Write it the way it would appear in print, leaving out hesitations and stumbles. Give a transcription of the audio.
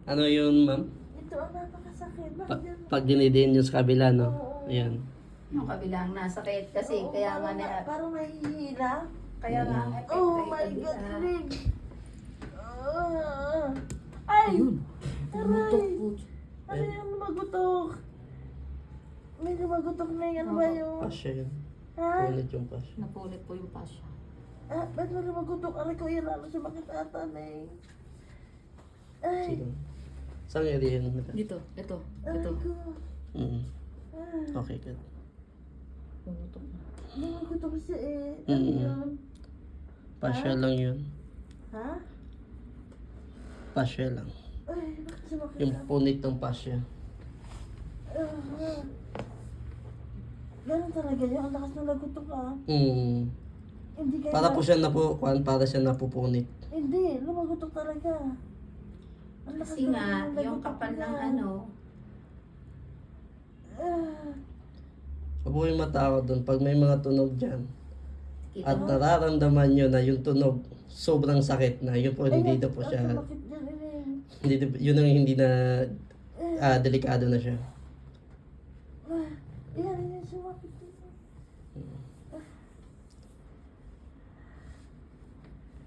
Ano yun, ma'am? Ito ang napakasakit. Pag dinidiin yun sa kabila, no? Ayan. Yung kabilang nasakit kasi Oo, kaya nga parang nahihila. kaya nga ang epekto Oh ay my kabila. God, Rig. Ay! Ayun. Aray! po. Ano yung lumagutok? May lumagutok na yung ano ba yung... Pasya yun. Ha? Punit yung pasya. Napulit po yung pasya. Ah, ba't mo lumagutok? Aray ko yan, lalo sumakit ata na eh. Ay! Sige. Saan area yun? Dito, ito. Aray Ito. ko. Ah, Okay, good. Pumutok na. lumagutok siya eh. Ano yun? Pasya lang yun. Ha? Pasya lang. Ay, bakit sumakit Yung punit ng pasya. Ganun talaga yun. Ang lakas ng lagutok ah. Hindi kaya... Para po siya para siya napupunit. Hindi, lumagutok talaga. Ang lakas Kasi nga, ng yung lagutok kapal ng niya. ano, Huwag mo yung matakot doon. Pag may mga tunog dyan, kita at mo. nararamdaman nyo na yung tunog sobrang sakit na, yun po hindi na po siya, Sumakit dyan eh. hindi, yun ang hindi na delikado na siya. Yan, yan, sumakit dito.